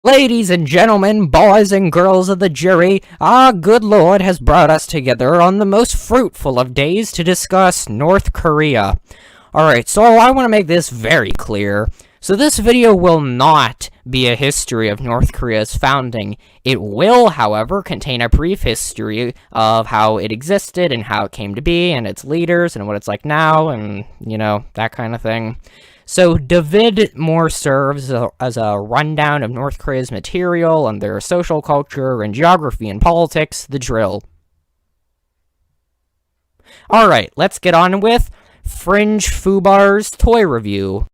Ladies and gentlemen, boys and girls of the jury, our good Lord has brought us together on the most fruitful of days to discuss North Korea. Alright, so I want to make this very clear. So this video will not be a history of North Korea's founding. It will, however, contain a brief history of how it existed and how it came to be and its leaders and what it's like now and, you know, that kind of thing. So David more serves as a rundown of North Korea's material and their social culture and geography and politics, the drill. Alright, let's get on with Fringe Fubar's toy review.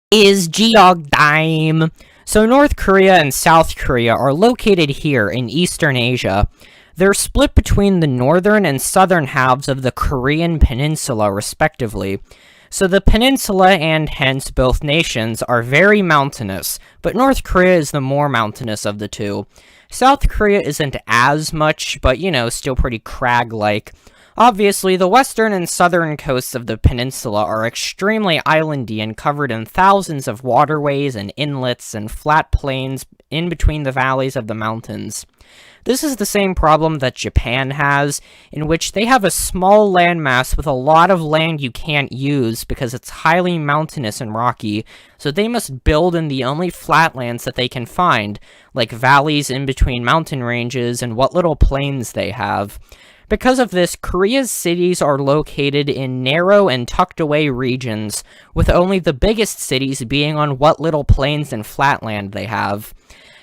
Is Cheongwadae. So North Korea and South Korea are located here in Eastern Asia. They're split between the northern and southern halves of the Korean Peninsula, respectively. So the peninsula and hence both nations are very mountainous, but North Korea is the more mountainous of the two. South Korea isn't as much, but you know, still pretty crag-like. Obviously, the western and southern coasts of the peninsula are extremely islandy and covered in thousands of waterways and inlets and flat plains in between the valleys of the mountains. This is the same problem that Japan has, in which they have a small landmass with a lot of land you can't use because it's highly mountainous and rocky, so they must build in the only flatlands that they can find, like valleys in between mountain ranges and what little plains they have. Because of this, Korea's cities are located in narrow and tucked-away regions, with only the biggest cities being on what little plains and flatland they have.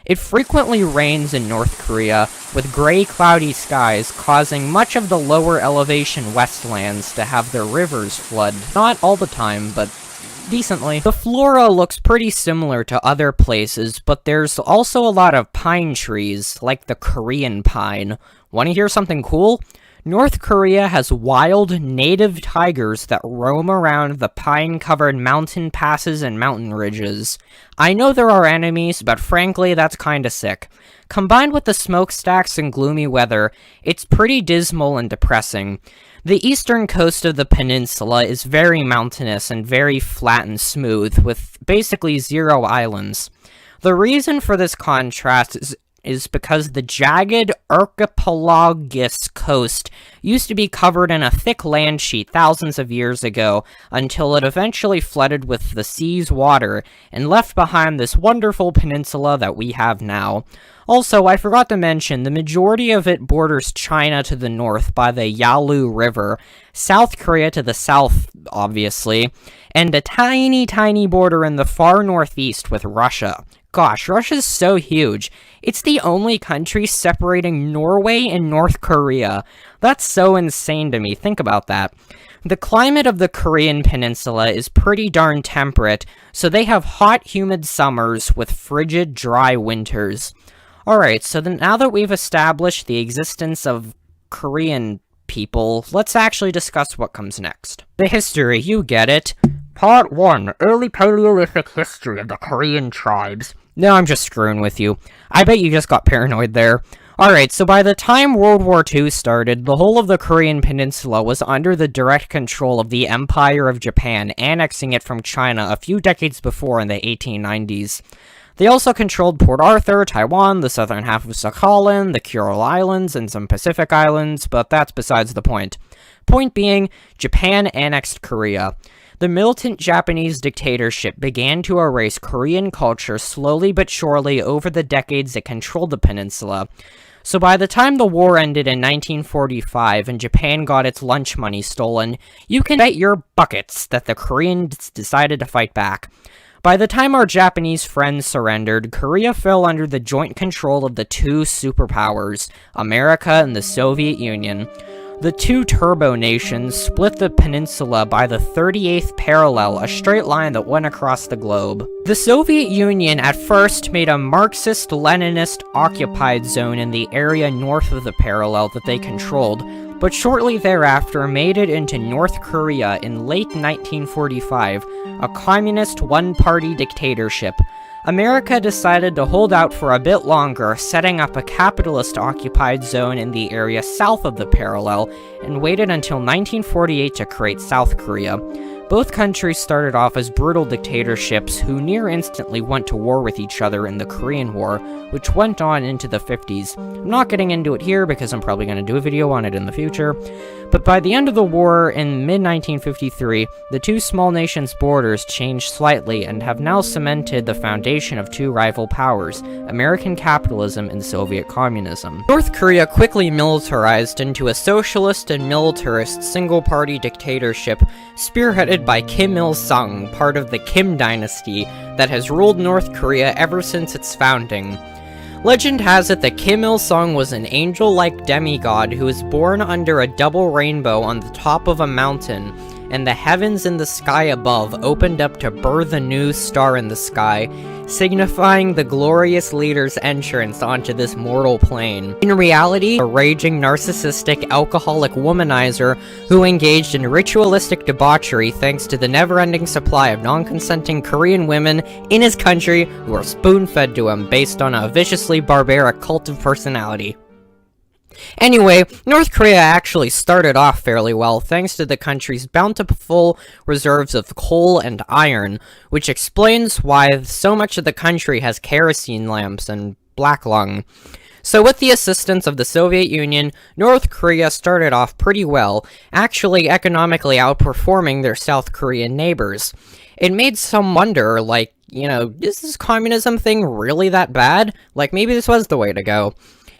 It frequently rains in North Korea, with gray cloudy skies causing much of the lower elevation westlands to have their rivers flood. Not all the time, but decently. The flora looks pretty similar to other places, but there's also a lot of pine trees, like the Korean pine. Want to hear something cool? North Korea has wild, native tigers that roam around the pine-covered mountain passes and mountain ridges. I know there are enemies, but frankly, that's kinda sick. Combined with the smokestacks and gloomy weather, it's pretty dismal and depressing. The eastern coast of the peninsula is very mountainous and very flat and smooth, with basically zero islands. The reason for this contrast is because the jagged archipelagous coast used to be covered in a thick land sheet thousands of years ago, until it eventually flooded with the sea's water and left behind this wonderful peninsula that we have now. Also, I forgot to mention, the majority of it borders China to the north by the Yalu River, South Korea to the south, obviously, and a tiny border in the far northeast with Russia. Gosh, Russia's so huge. It's the only country separating Norway and North Korea. That's so insane to me, think about that. The climate of the Korean peninsula is pretty darn temperate, so they have hot, humid summers with frigid, dry winters. Alright, so now that we've established the existence of Korean people, let's actually discuss what comes next. The history, you get it. Part 1, Early Paleolithic History of the Korean Tribes. No, I'm just screwing with you. I bet you just got paranoid there. Alright, so by the time World War II started, the whole of the Korean peninsula was under the direct control of the Empire of Japan, annexing it from China a few decades before in the 1890s. They also controlled Port Arthur, Taiwan, the southern half of Sakhalin, the Kuril Islands, and some Pacific Islands, but that's besides the point. Point being, Japan annexed Korea. The militant Japanese dictatorship began to erase Korean culture slowly but surely over the decades it controlled the peninsula. So by the time the war ended in 1945 and Japan got its lunch money stolen, you can bet your buckets that the Koreans decided to fight back. By the time our Japanese friends surrendered, Korea fell under the joint control of the two superpowers, America and the Soviet Union. The two turbo nations split the peninsula by the 38th parallel, a straight line that went across the globe. The Soviet Union at first made a Marxist-Leninist occupied zone in the area north of the parallel that they controlled, but shortly thereafter made it into North Korea in late 1945, a communist one-party dictatorship. America decided to hold out for a bit longer, setting up a capitalist-occupied zone in the area south of the parallel, and waited until 1948 to create South Korea. Both countries started off as brutal dictatorships who near instantly went to war with each other in the Korean War, which went on into the 50s. I'm not getting into it here because I'm probably going to do a video on it in the future, but by the end of the war in mid-1953, the two small nations' borders changed slightly and have now cemented the foundation of two rival powers, American capitalism and Soviet communism. North Korea quickly militarized into a socialist and militarist single-party dictatorship spearheaded by Kim Il-sung, part of the Kim dynasty that has ruled North Korea ever since its founding. Legend has it that Kim Il-sung was an angel-like demigod who was born under a double rainbow on the top of a mountain, and the heavens and the sky above opened up to birth a new star in the sky, signifying the glorious leader's entrance onto this mortal plane. In reality, a raging, narcissistic, alcoholic womanizer who engaged in ritualistic debauchery thanks to the never-ending supply of non-consenting Korean women in his country who are spoon-fed to him based on a viciously barbaric cult of personality. Anyway, North Korea actually started off fairly well thanks to the country's bountiful reserves of coal and iron, which explains why so much of the country has kerosene lamps and black lung. So with the assistance of the Soviet Union, North Korea started off pretty well, actually economically outperforming their South Korean neighbors. It made some wonder, like, is this communism thing really that bad? Like, maybe this was the way to go.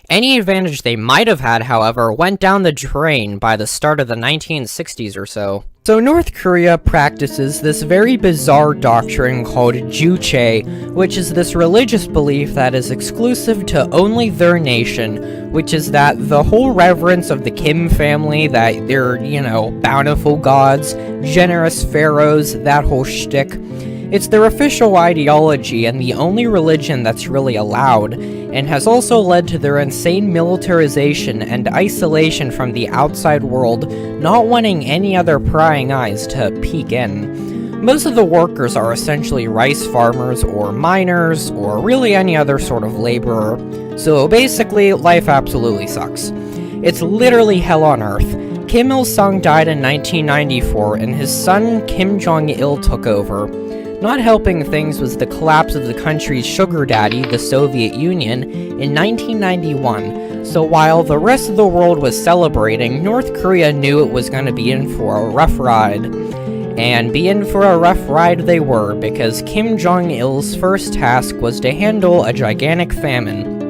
Any advantage they might have had, however, went down the drain by the start of the 1960s or so. So North Korea practices this very bizarre doctrine called Juche, which is this religious belief that is exclusive to only their nation, which is that the whole reverence of the Kim family, that they're, bountiful gods, generous pharaohs, that whole shtick. It's their official ideology and the only religion that's really allowed, and has also led to their insane militarization and isolation from the outside world, not wanting any other prying eyes to peek in. Most of the workers are essentially rice farmers or miners, or really any other sort of laborer, so basically, life absolutely sucks. It's literally hell on earth. Kim Il-sung died in 1994, and his son Kim Jong-il took over. Not helping things was the collapse of the country's sugar daddy, the Soviet Union, in 1991, so while the rest of the world was celebrating, North Korea knew it was going to be in for a rough ride. And be in for a rough ride they were, because Kim Jong-il's first task was to handle a gigantic famine.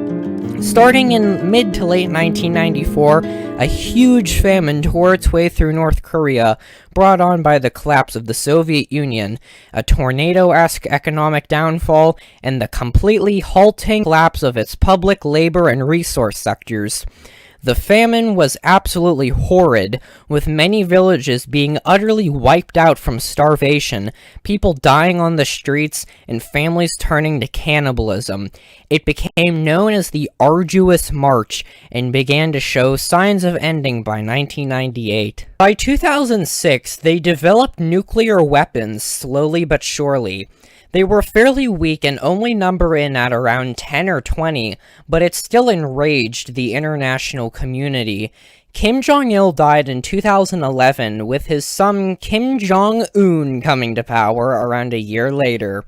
Starting in mid to late 1994, a huge famine tore its way through North Korea, brought on by the collapse of the Soviet Union, a tornado-esque economic downfall, and the completely halting collapse of its public, labor, and resource sectors. The famine was absolutely horrid, with many villages being utterly wiped out from starvation, people dying on the streets, and families turning to cannibalism. It became known as the Arduous March, and began to show signs of ending by 1998. By 2006, they developed nuclear weapons slowly but surely. They were fairly weak and only number in at around 10 or 20, but it still enraged the international community. Kim Jong-il died in 2011, with his son Kim Jong-un coming to power around a year later.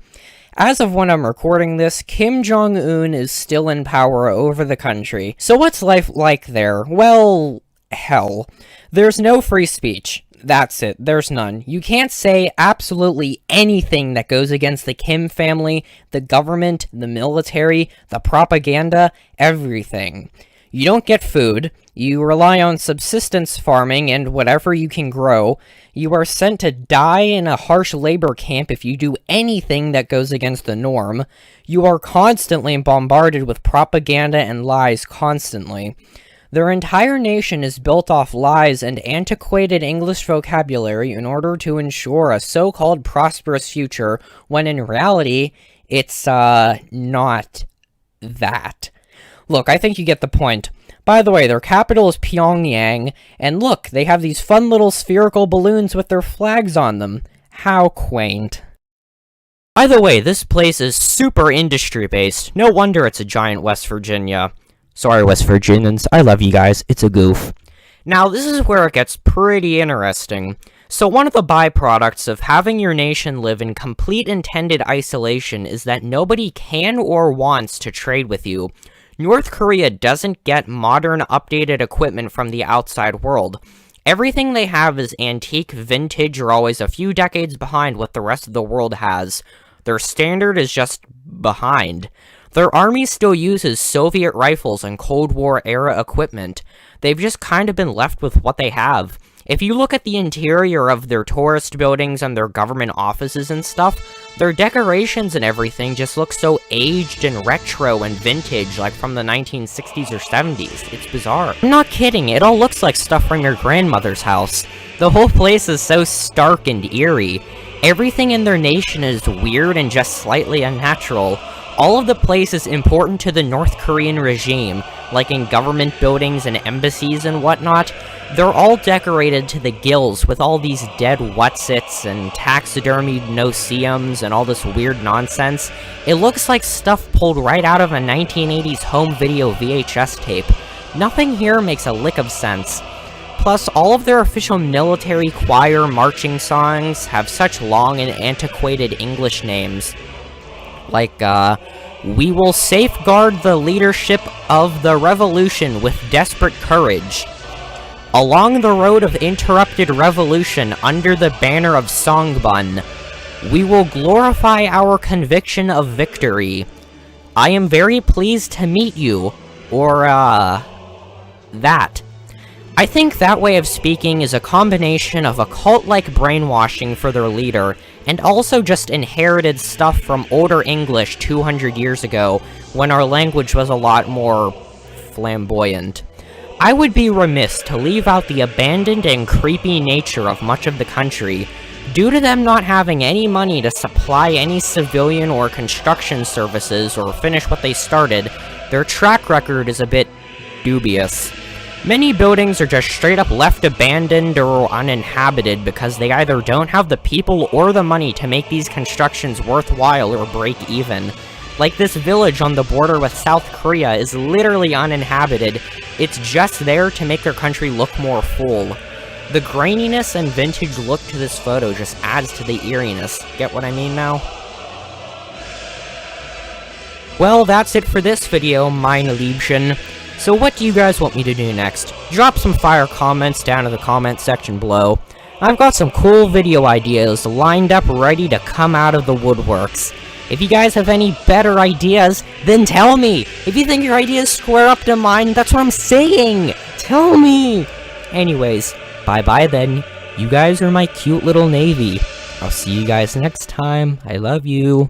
As of when I'm recording this, Kim Jong-un is still in power over the country. So what's life like there? Well, hell. There's no free speech. That's it. There's none. You can't say absolutely anything that goes against the Kim family, the government, the military, the propaganda, everything. You don't get food. You rely on subsistence farming and whatever you can grow. You are sent to die in a harsh labor camp if you do anything that goes against the norm. You are constantly bombarded with propaganda and lies constantly. Their entire nation is built off lies and antiquated English vocabulary in order to ensure a so-called prosperous future, when in reality, it's, not that. Look, I think you get the point. By the way, their capital is Pyongyang, and look, they have these fun little spherical balloons with their flags on them. How quaint. By the way, this place is super industry-based. No wonder it's a giant West Virginia. Sorry, West Virginians. I love you guys. It's a goof. Now, this is where it gets pretty interesting. So one of the byproducts of having your nation live in complete intended isolation is that nobody can or wants to trade with you. North Korea doesn't get modern, updated equipment from the outside world. Everything they have is antique, vintage, or always a few decades behind what the rest of the world has. Their standard is just behind. Their army still uses Soviet rifles and Cold War-era equipment. They've just kind of been left with what they have. If you look at the interior of their tourist buildings and their government offices and stuff, their decorations and everything just look so aged and retro and vintage, like from the 1960s or 70s. It's bizarre. I'm not kidding, it all looks like stuff from your grandmother's house. The whole place is so stark and eerie. Everything in their nation is weird and just slightly unnatural. All of the places important to the North Korean regime, like in government buildings and embassies and whatnot, they're all decorated to the gills with all these dead whatsits and taxidermied no-see-ums and all this weird nonsense. It looks like stuff pulled right out of a 1980s home video VHS tape. Nothing here makes a lick of sense. Plus, all of their official military choir marching songs have such long and antiquated English names. Like, we will safeguard the leadership of the revolution with desperate courage. Along the road of interrupted revolution under the banner of Songbun, we will glorify our conviction of victory. I am very pleased to meet you. Or, that. I think that way of speaking is a combination of a cult-like brainwashing for their leader, and also just inherited stuff from older English 200 years ago, when our language was a lot more flamboyant. I would be remiss to leave out the abandoned and creepy nature of much of the country. Due to them not having any money to supply any civilian or construction services or finish what they started, their track record is a bit dubious. Many buildings are just straight up left abandoned or uninhabited because they either don't have the people or the money to make these constructions worthwhile or break even. Like this village on the border with South Korea is literally uninhabited. It's just there to make their country look more full. The graininess and vintage look to this photo just adds to the eeriness. Get what I mean now? Well, that's it for this video, meine Liebchen. So what do you guys want me to do next? Drop some fire comments down in the comment section below. I've got some cool video ideas lined up ready to come out of the woodworks. If you guys have any better ideas, then tell me! If you think your ideas square up to mine, that's what I'm saying! Tell me! Anyways, bye-bye then. You guys are my cute little navy. I'll see you guys next time. I love you.